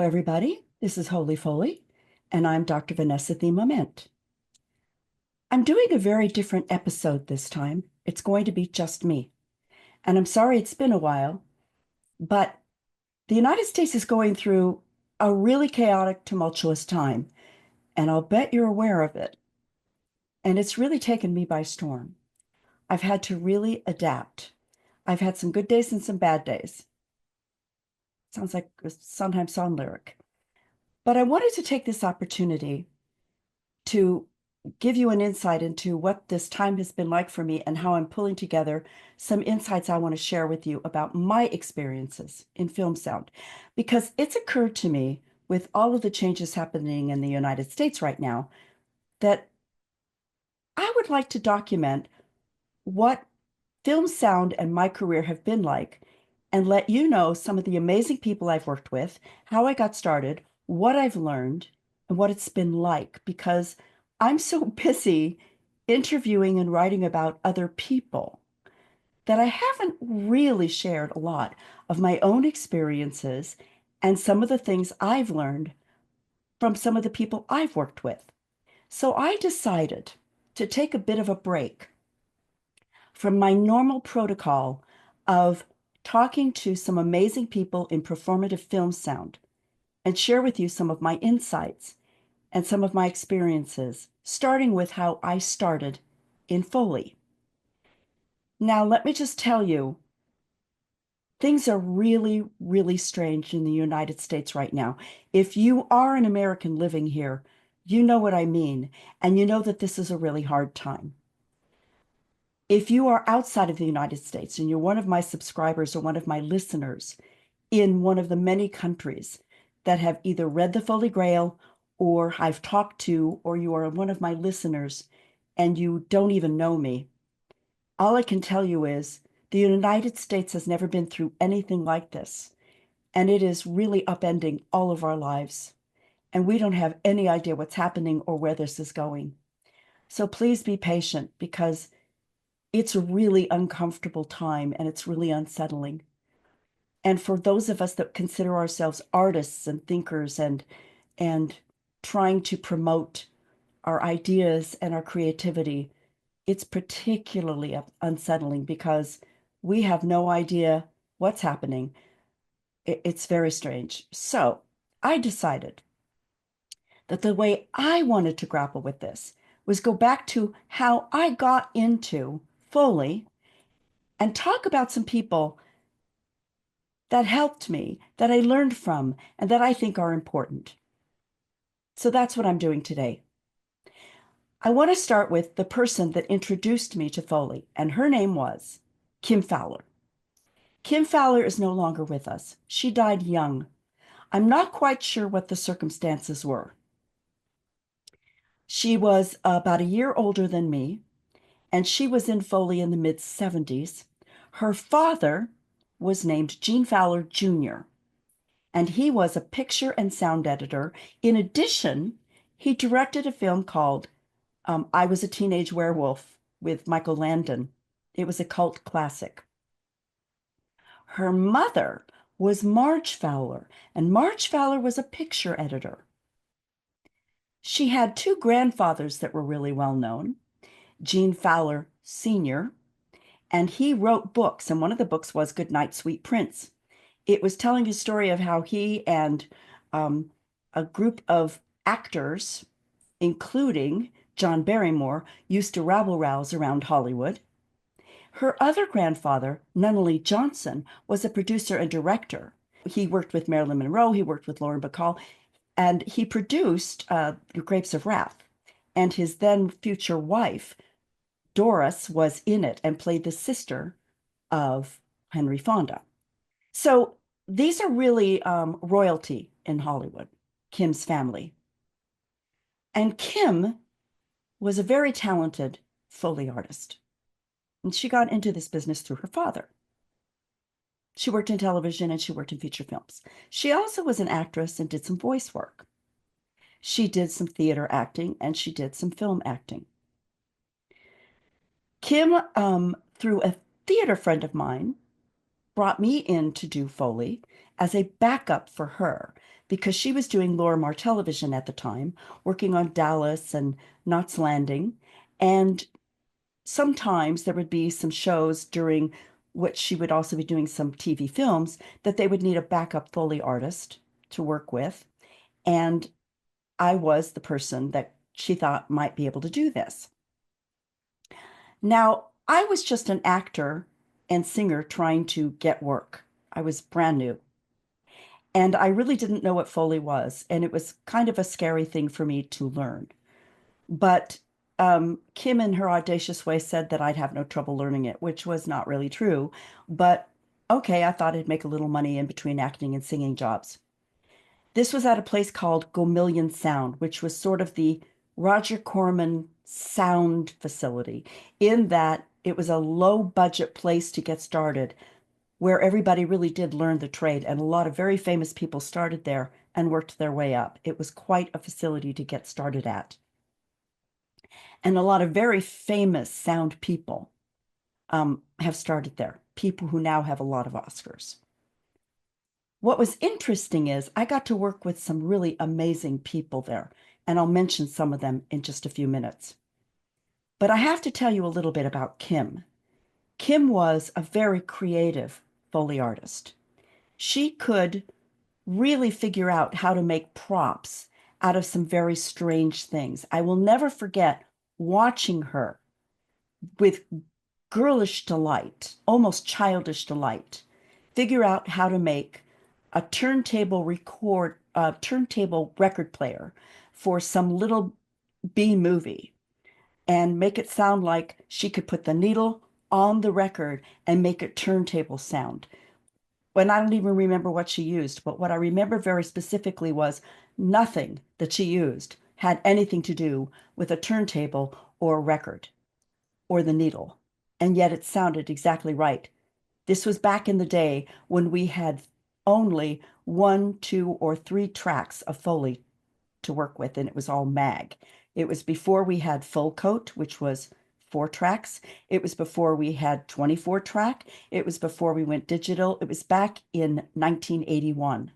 everybody. This is Holy Foley, and I'm Dr. Vanessa Theme Ament. I'm doing a very different episode this time. It's going to be just me. And I'm sorry it's been a while, but the United States is going through a really chaotic, tumultuous time, and I'll bet you're aware of it. And it's really taken me by storm. I've had to really adapt. I've had some good days and some bad days. Sounds like a sometimes song lyric. But I wanted to take this opportunity to give you an insight into what this time has been like for me and how I'm pulling together some insights I want to share with you about my experiences in film sound. Because it's occurred to me with all of the changes happening in the United States right now that I would like to document what film sound and my career have been like and let you know some of the amazing people I've worked with, how I got started, what I've learned, and what it's been like because I'm so busy interviewing and writing about other people that I haven't really shared a lot of my own experiences and some of the things I've learned from some of the people I've worked with. So I decided to take a bit of a break from my normal protocol of talking to some amazing people in performative film sound and share with you some of my insights and some of my experiences, starting with how I started in Foley. Now, let me just tell you, things are really, really strange in the United States right now. If you are an American living here, you know what I mean, and you know that this is a really hard time. If you are outside of the United States and you're one of my subscribers or one of my listeners in one of the many countries that have either read the Foley Grail or I've talked to, or you are one of my listeners and you don't even know me, all I can tell you is the United States has never been through anything like this. And it is really upending all of our lives. And we don't have any idea what's happening or where this is going. So please be patient because it's a really uncomfortable time and it's really unsettling. And for those of us that consider ourselves artists and thinkers and trying to promote our ideas and our creativity, it's particularly unsettling because we have no idea what's happening. It's very strange. So I decided that the way I wanted to grapple with this was go back to how I got into Foley and talk about some people that helped me, that I learned from, and that I think are important. So that's what I'm doing today. I want to start with the person that introduced me to Foley, and her name was Kim Fowler. Kim Fowler is no longer with us. She died young. I'm not quite sure what the circumstances were. She was about a year older than me, and she was in Foley in the mid-70s. Her father was named Gene Fowler Jr., and he was a picture and sound editor. In addition, he directed a film called I Was a Teenage Werewolf with Michael Landon. It was a cult classic. Her mother was Marge Fowler, and Marge Fowler was a picture editor. She had two grandfathers that were really well known, Gene Fowler Sr., and he wrote books, and one of the books was Good Night, Sweet Prince. It was telling a story of how he and a group of actors, including John Barrymore, used to rabble-rouse around Hollywood. Her other grandfather, Nunnally Johnson, was a producer and director. He worked with Marilyn Monroe, he worked with Lauren Bacall, and he produced Grapes of Wrath. And his then future wife, Doris, was in it and played the sister of Henry Fonda. So these are really royalty in Hollywood, Kim's family. And Kim was a very talented Foley artist. And she got into this business through her father. She worked in television and she worked in feature films. She also was an actress and did some voice work. She did some theater acting and she did some film acting. Kim, through a theater friend of mine, brought me in to do Foley as a backup for her because she was doing Lorimar Television at the time, working on Dallas and Knots Landing. And sometimes there would be some shows during which she would also be doing some TV films that they would need a backup Foley artist to work with. And I was the person that she thought might be able to do this. Now, I was just an actor and singer trying to get work. I was brand new. And I really didn't know what Foley was. And it was kind of a scary thing for me to learn. But Kim, in her audacious way, said that I'd have no trouble learning it, which was not really true. But okay, I thought I'd make a little money in between acting and singing jobs. This was at a place called Gomillion Sound, which was sort of the Roger Corman sound facility, in that it was a low budget place to get started, where everybody really did learn the trade. And a lot of very famous people started there and worked their way up. It was quite a facility to get started at. And a lot of very famous sound people have started there, people who now have a lot of Oscars. What was interesting is I got to work with some really amazing people there, and I'll mention some of them in just a few minutes. But I have to tell you a little bit about Kim. Kim was a very creative Foley artist. She could really figure out how to make props out of some very strange things. I will never forget watching her with girlish delight, almost childish delight, figure out how to make a turntable record player for some little B movie and make it sound like she could put the needle on the record and make it turntable sound. When I don't even remember what she used, but what I remember very specifically was nothing that she used had anything to do with a turntable or a record or the needle. And yet it sounded exactly right. This was back in the day when we had only 1, 2, or 3 tracks of Foley to work with, and it was all mag. It was before we had full coat, which was 4 tracks. It was before we had 24 track. It was before we went digital. It was back in 1981.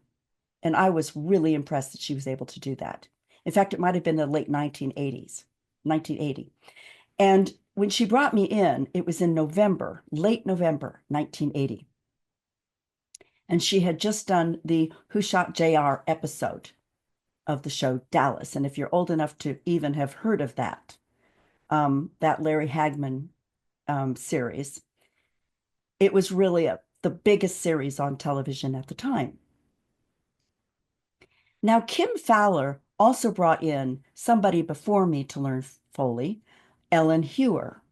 And I was really impressed that she was able to do that. In fact, it might have been the late 1980s, 1980. And when she brought me in, it was in November, late November, 1980. And she had just done the Who Shot JR episode of the show Dallas. And if you're old enough to even have heard of that, that Larry Hagman series, it was really the biggest series on television at the time. Now, Kim Fowler also brought in somebody before me to learn Foley, Ellen Hewer.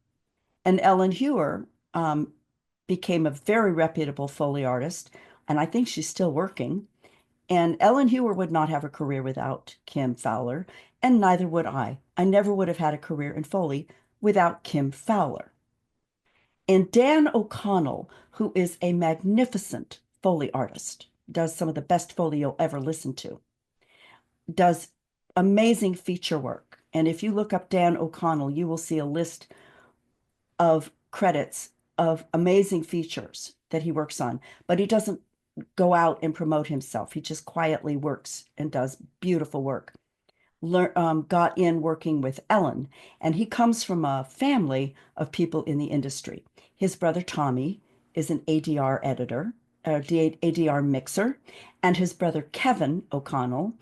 And Ellen Hewer became a very reputable Foley artist, and I think she's still working. And Ellen Hewer would not have a career without Kim Fowler, and neither would I. I never would have had a career in Foley without Kim Fowler. And Dan O'Connell, who is a magnificent Foley artist, does some of the best Foley you'll ever listen to, does amazing feature work. And if you look up Dan O'Connell, you will see a list of credits of amazing features that he works on, but he doesn't go out and promote himself. He just quietly works and does beautiful work. Got in working with Ellen, and he comes from a family of people in the industry. His brother Tommy is an ADR editor, ADR mixer, and his brother Kevin O'Connell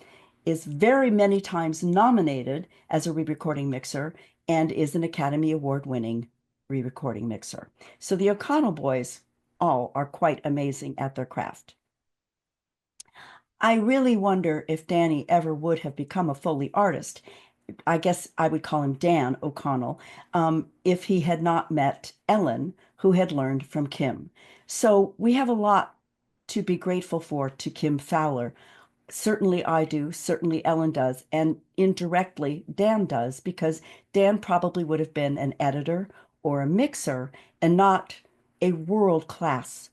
is very many times nominated as a re-recording mixer and is an Academy Award winning re-recording mixer. So the O'Connell boys all are quite amazing at their craft. I really wonder if Danny ever would have become a Foley artist. I guess I would call him Dan O'Connell, if he had not met Ellen, who had learned from Kim. So we have a lot to be grateful for to Kim Fowler. Certainly I do, certainly Ellen does, and indirectly Dan does, because Dan probably would have been an editor or a mixer and not a world-class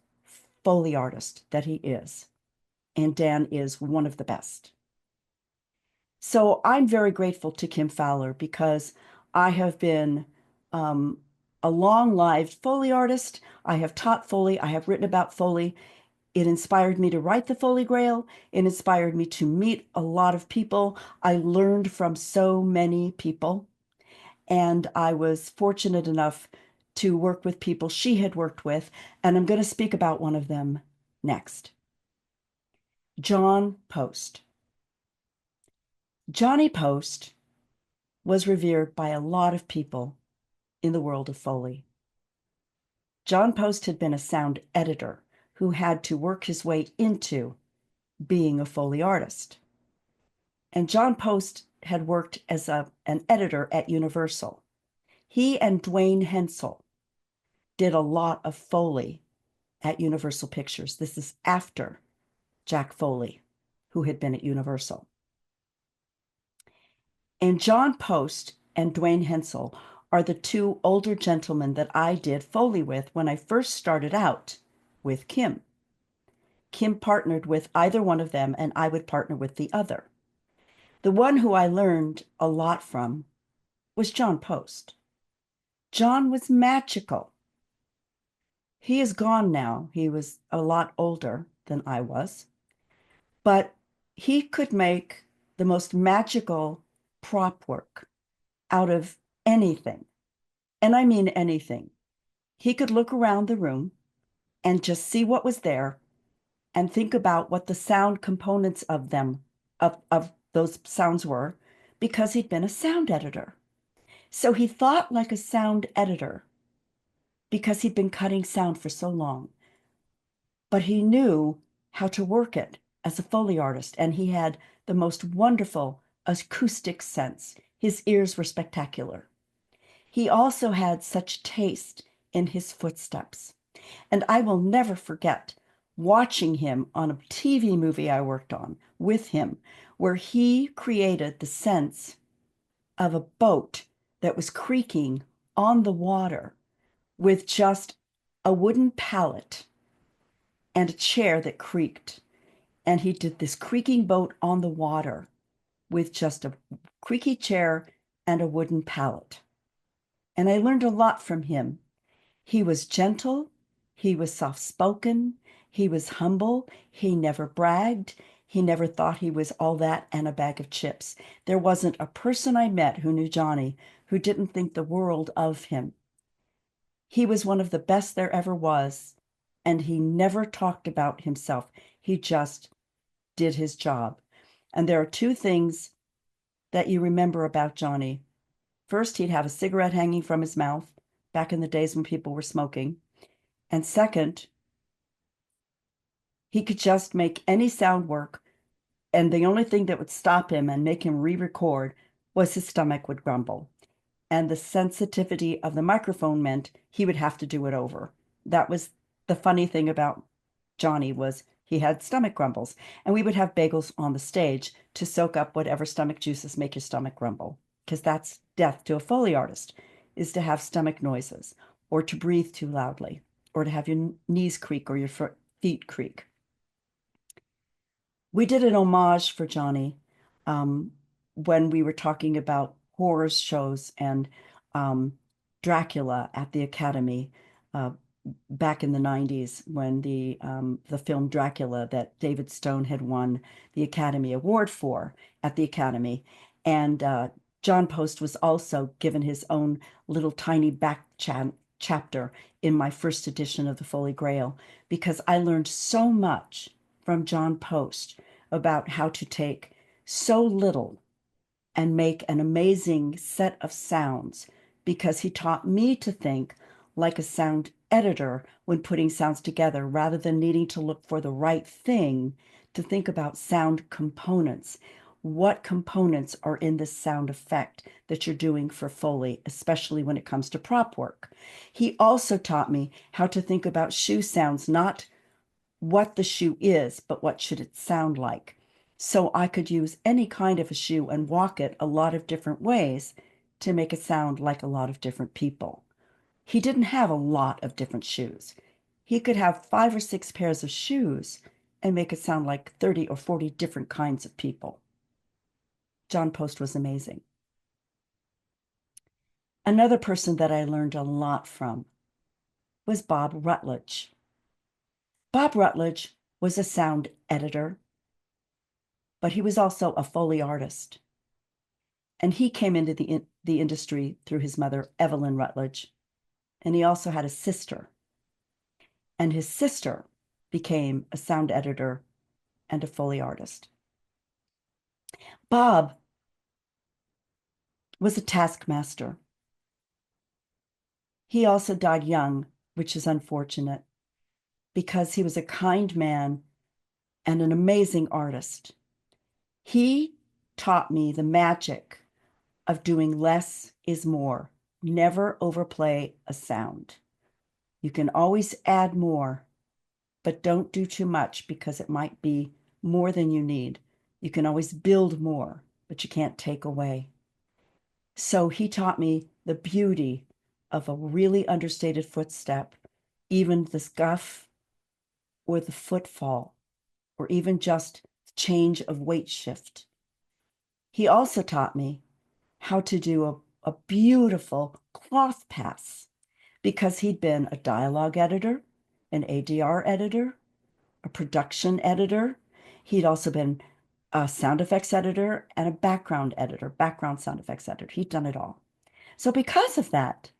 Foley artist that he is. And Dan is one of the best. So I'm very grateful to Kim Fowler because I have been a long-lived Foley artist. I have taught Foley. I have written about Foley. It inspired me to write the Foley Grail. It inspired me to meet a lot of people. I learned from so many people, and I was fortunate enough to work with people she had worked with, and I'm going to speak about one of them next. John Post. Johnny Post was revered by a lot of people in the world of Foley. John Post had been a sound editor who had to work his way into being a Foley artist. And John Post had worked as an editor at Universal. He and Dwayne Hensel did a lot of Foley at Universal Pictures. This is after Jack Foley, who had been at Universal. And John Post and Dwayne Hensel are the two older gentlemen that I did Foley with when I first started out with Kim. Kim partnered with either one of them, and I would partner with the other. The one who I learned a lot from was John Post. John was magical. He is gone now. He was a lot older than I was, but he could make the most magical prop work out of anything. And I mean anything. He could look around the room and just see what was there and think about what the sound components of them, of those sounds were, because he'd been a sound editor. So he thought like a sound editor because he'd been cutting sound for so long. But he knew how to work it as a Foley artist, and he had the most wonderful acoustic sense. His ears were spectacular. He also had such taste in his footsteps. And I will never forget watching him on a TV movie I worked on with him, where he created the sense of a boat that was creaking on the water with just a wooden pallet and a chair that creaked. And he did this creaking boat on the water with just a creaky chair and a wooden pallet. And I learned a lot from him. He was gentle, he was soft-spoken, he was humble, he never bragged, he never thought he was all that and a bag of chips. There wasn't a person I met who knew Johnny who didn't think the world of him. He was one of the best there ever was, and he never talked about himself. He just did his job. And there are two things that you remember about Johnny. First, he'd have a cigarette hanging from his mouth back in the days when people were smoking. And second, he could just make any sound work. And the only thing that would stop him and make him re-record was his stomach would grumble. And the sensitivity of the microphone meant he would have to do it over. That was the funny thing about Johnny, was he had stomach grumbles. And we would have bagels on the stage to soak up whatever stomach juices make your stomach grumble, because that's death to a Foley artist, is to have stomach noises, or to breathe too loudly, or to have your knees creak or your feet creak. We did an homage for Johnny when we were talking about horror shows and Dracula at the Academy back in the 90s, when the film Dracula that David Stone had won the Academy Award for at the Academy. And John Post was also given his own little tiny back chapter in my first edition of the Foley Grail, because I learned so much from John Post about how to take so little and make an amazing set of sounds, because he taught me to think like a sound editor when putting sounds together, rather than needing to look for the right thing, to think about sound components. What components are in this sound effect that you're doing for Foley, especially when it comes to prop work? He also taught me how to think about shoe sounds, not what the shoe is, but what should it sound like. So I could use any kind of a shoe and walk it a lot of different ways to make it sound like a lot of different people. He didn't have a lot of different shoes. He could have 5 or 6 pairs of shoes and make it sound like 30 or 40 different kinds of people. John Post was amazing. Another person that I learned a lot from was Bob Rutledge. Bob Rutledge was a sound editor, but he was also a Foley artist. And he came into the industry through his mother, Evelyn Rutledge. And he also had a sister. And his sister became a sound editor and a Foley artist. Bob was a taskmaster. He also died young, which is unfortunate, because he was a kind man and an amazing artist. He taught me the magic of doing less is more. Never overplay a sound. You can always add more, but don't do too much because it might be more than you need. You can always build more, but you can't take away. So he taught me the beauty of a really understated footstep, even the scuff or the footfall, or even just change of weight shift. He also taught me how to do a beautiful cloth pass because he'd been a dialogue editor, an ADR editor, a production editor. He'd also been a sound effects editor and a background editor, background sound effects editor. He'd done it all. So because of that,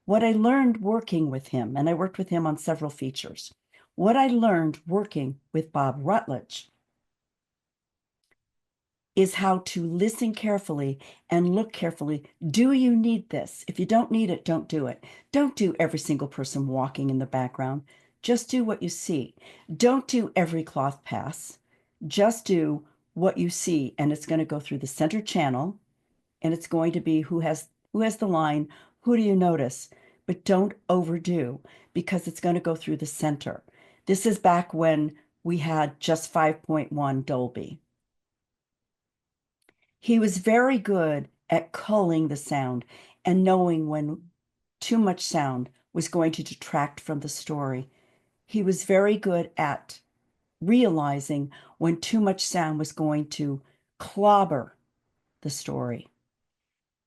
what I learned working with him, and I worked with him on several features, what I learned working with Bob Rutledge is how to listen carefully and look carefully. Do you need this? If you don't need it, don't do it. Don't do every single person walking in the background. Just do what you see. Don't do every cloth pass. Just do what you see, and it's going to go through the center channel, and it's going to be who has the line, who do you notice? But don't overdo because it's going to go through the center. This is back when we had just 5.1 Dolby. He was very good at culling the sound and knowing when too much sound was going to detract from the story. He was very good at realizing when too much sound was going to clobber the story.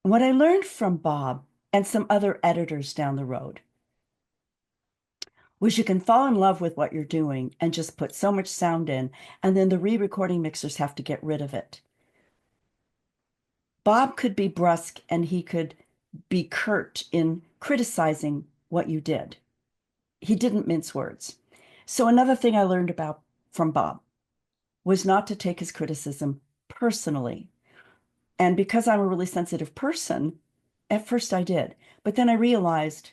What I learned from Bob and some other editors down the road was you can fall in love with what you're doing and just put so much sound in, and then the re-recording mixers have to get rid of it. Bob could be brusque and he could be curt in criticizing what you did. He didn't mince words. So another thing I learned about from Bob was not to take his criticism personally. And because I'm a really sensitive person, at first I did. But then I realized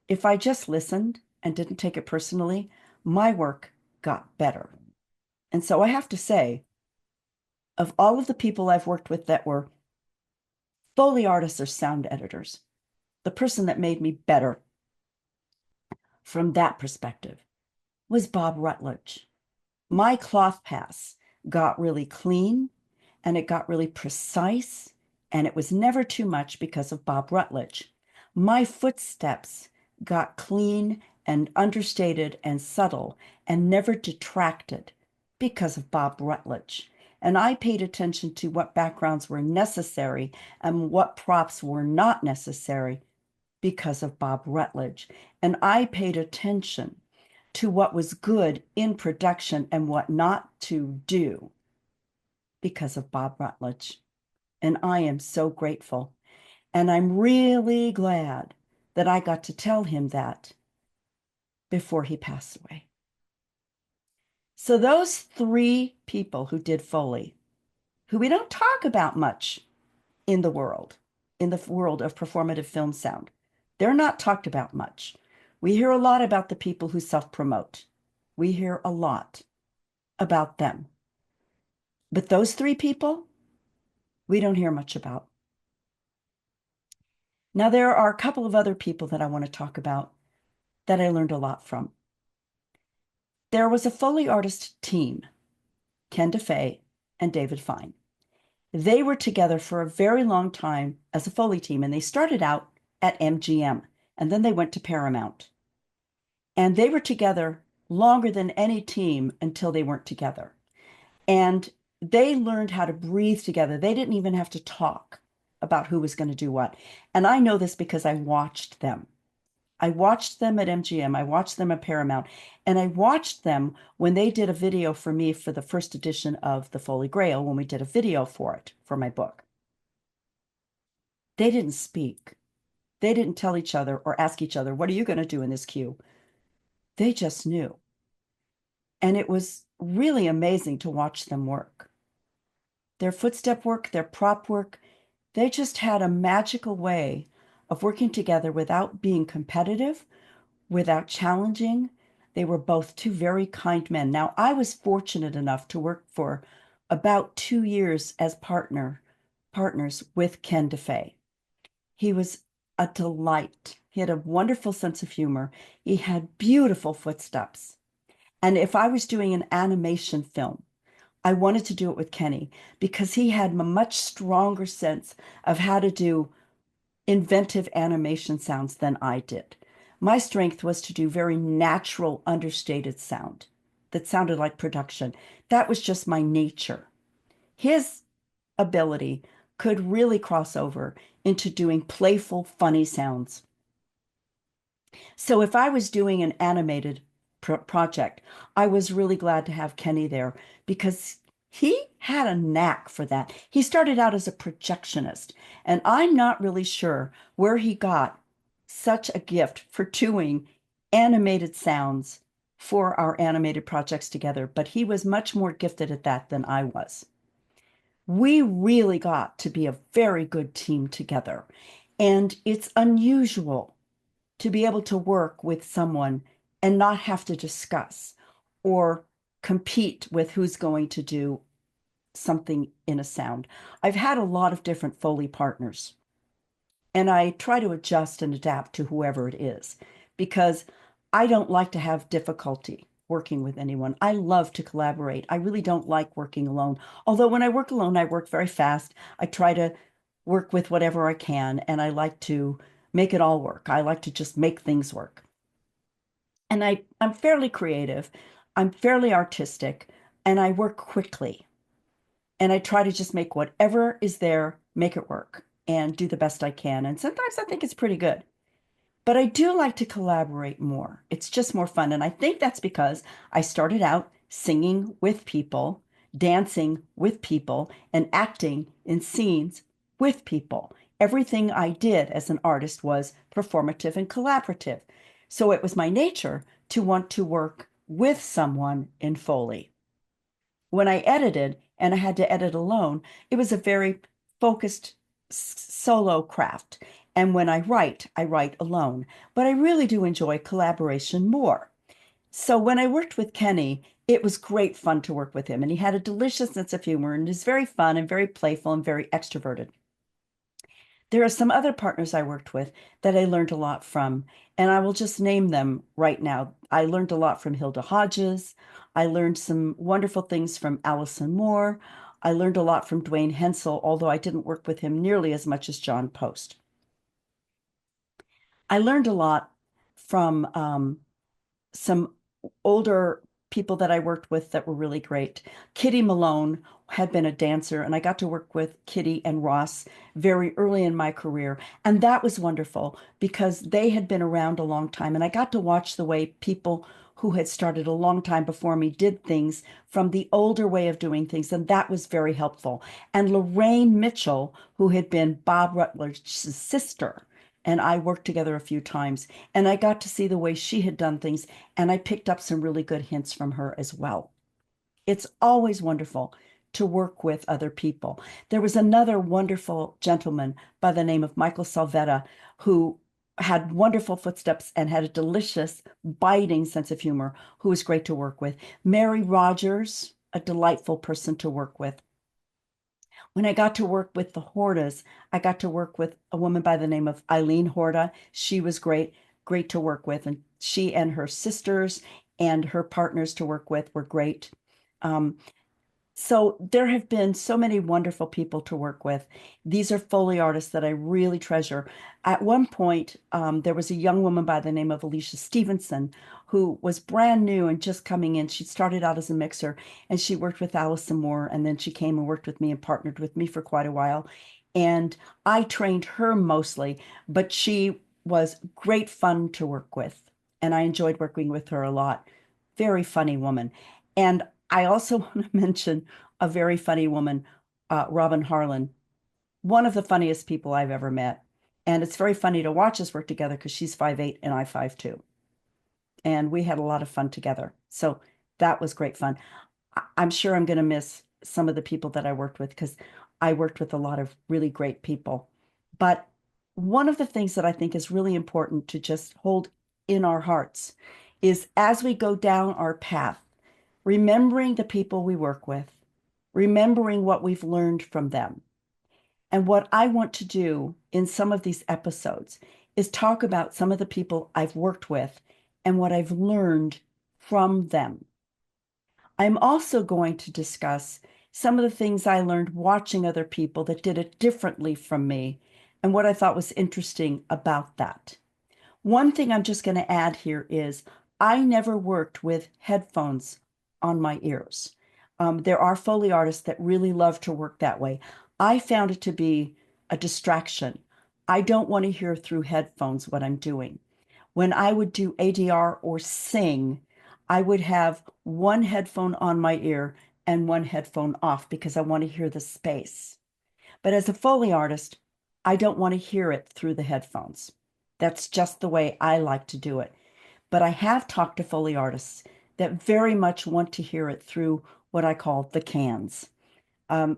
if I just listened and didn't take it personally, my work got better. And so I have to say, of all of the people I've worked with that were Foley artists or sound editors, the person that made me better from that perspective was Bob Rutledge. My cloth pass got really clean and it got really precise, and it was never too much because of Bob Rutledge. My footsteps got clean and understated and subtle and never detracted because of Bob Rutledge. And I paid attention to what backgrounds were necessary and what props were not necessary because of Bob Rutledge. And I paid attention to what was good in production and what not to do because of Bob Rutledge. And I am so grateful. And I'm really glad that I got to tell him that before he passed away. So those three people who did Foley, who we don't talk about much in the world of performative film sound, they're not talked about much. We hear a lot about the people who self-promote. We hear a lot about them. But those three people, we don't hear much about. Now, there are a couple of other people that I want to talk about that I learned a lot from. There was a Foley artist team, Ken DeFay and David Fine. They were together for a very long time as a Foley team, and they started out at MGM, and then they went to Paramount. And they were together longer than any team until they weren't together. And they learned how to breathe together. They didn't even have to talk about who was going to do what. And I know this because I watched them. I watched them at MGM, I watched them at Paramount, and I watched them when they did a video for me for the first edition of the Foley Grail, when we did a video for it, for my book. They didn't speak. They didn't tell each other or ask each other, what are you going to do in this cue? They just knew. And it was really amazing to watch them work. Their footstep work, their prop work, they just had a magical way of working together without being competitive, without challenging. They were both two very kind men. Now, I was fortunate enough to work for about 2 years as partners with Ken DeFay. He was a delight. He had a wonderful sense of humor. He had beautiful footsteps. And if I was doing an animation film, I wanted to do it with Kenny because he had a much stronger sense of how to do inventive animation sounds than I did. My strength was to do very natural, understated sound that sounded like production. That was just my nature. His ability could really cross over into doing playful, funny sounds. So if I was doing an animated project, I was really glad to have Kenny there because he had a knack for that. He started out as a projectionist, and I'm not really sure where he got such a gift for doing animated sounds for our animated projects together, but he was much more gifted at that than I was. We really got to be a very good team together, and it's unusual to be able to work with someone and not have to discuss or compete with who's going to do something in a sound. I've had a lot of different Foley partners, and I try to adjust and adapt to whoever it is because I don't like to have difficulty working with anyone. I love to collaborate. I really don't like working alone. Although when I work alone, I work very fast. I try to work with whatever I can, and I like to make it all work. I like to just make things work. And I'm fairly creative, I'm fairly artistic, and I work quickly. And I try to just make whatever is there, make it work, and do the best I can. And sometimes I think it's pretty good. But I do like to collaborate more. It's just more fun. And I think that's because I started out singing with people, dancing with people, and acting in scenes with people. Everything I did as an artist was performative and collaborative. So it was my nature to want to work with someone in Foley. When I edited and I had to edit alone, it was a very focused solo craft. And when I write alone. But I really do enjoy collaboration more. So when I worked with Kenny, it was great fun to work with him. And he had a delicious sense of humor and is very fun and very playful and very extroverted. There are some other partners I worked with that I learned a lot from, and I will just name them right now. I learned a lot from Hilda Hodges. I learned some wonderful things from Allison Moore. I learned a lot from Dwayne Hensel, although I didn't work with him nearly as much as John Post. I learned a lot from some older people that I worked with that were really great. Kitty Malone had been a dancer, and I got to work with Kitty and Ross very early in my career. And that was wonderful because they had been around a long time, and I got to watch the way people who had started a long time before me did things from the older way of doing things, and that was very helpful. And Lorraine Mitchell, who had been Bob Rutledge's sister, and I worked together a few times, and I got to see the way she had done things, and I picked up some really good hints from her as well. It's always wonderful to work with other people. There was another wonderful gentleman by the name of Michael Salvetta who had wonderful footsteps and had a delicious, biting sense of humor, who was great to work with. Mary Rogers, a delightful person to work with. When I got to work with the Hortas, I got to work with a woman by the name of Eileen Horta. She was great, great to work with. And she and her sisters and her partners to work with were great. So there have been so many wonderful people to work with. These are Foley artists that I really treasure. At one point, there was a young woman by the name of Alicia Stevenson who was brand new and just coming in. She started out as a mixer and she worked with Allison Moore, and then she came and worked with me and partnered with me for quite a while. And I trained her mostly, but she was great fun to work with, and I enjoyed working with her a lot. Very funny woman. And I also want to mention a very funny woman, Robin Harlan, one of the funniest people I've ever met. And it's very funny to watch us work together because she's 5'8" and I 5'2". And we had a lot of fun together. So that was great fun. I'm sure I'm going to miss some of the people that I worked with because I worked with a lot of really great people. But one of the things that I think is really important to just hold in our hearts is as we go down our path, remembering the people we work with, remembering what we've learned from them. And what I want to do in some of these episodes is talk about some of the people I've worked with and what I've learned from them. I'm also going to discuss some of the things I learned watching other people that did it differently from me and what I thought was interesting about that. One thing I'm just going to add here is I never worked with headphones on my ears. There are Foley artists that really love to work that way. I found it to be a distraction. I don't want to hear through headphones what I'm doing. When I would do ADR or sing, I would have one headphone on my ear and one headphone off because I want to hear the space. But as a Foley artist, I don't want to hear it through the headphones. That's just the way I like to do it. But I have talked to Foley artists that very much want to hear it through what I call the cans.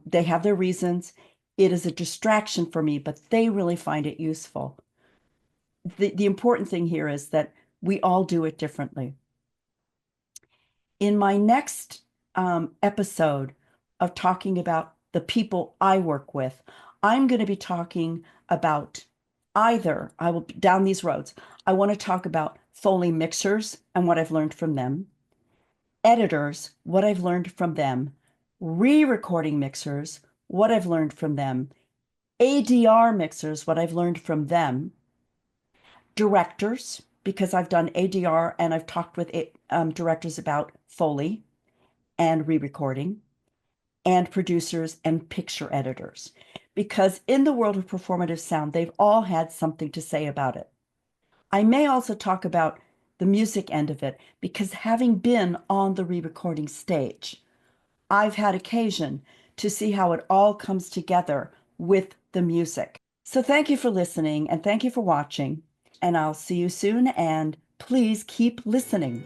They have their reasons. It is a distraction for me, but they really find it useful. The important thing here is that we all do it differently. In my next episode of talking about the people I work with, I'm going to be talking about I will down these roads. I want to talk about Foley mixers and what I've learned from them, editors, what I've learned from them, re-recording mixers, what I've learned from them, ADR mixers, what I've learned from them, directors, because I've done ADR and I've talked with directors about Foley and re-recording, and producers and picture editors. Because in the world of performative sound, they've all had something to say about it. I may also talk about the music end of it, because having been on the re-recording stage, I've had occasion to see how it all comes together with the music. So thank you for listening and thank you for watching, and I'll see you soon, and please keep listening.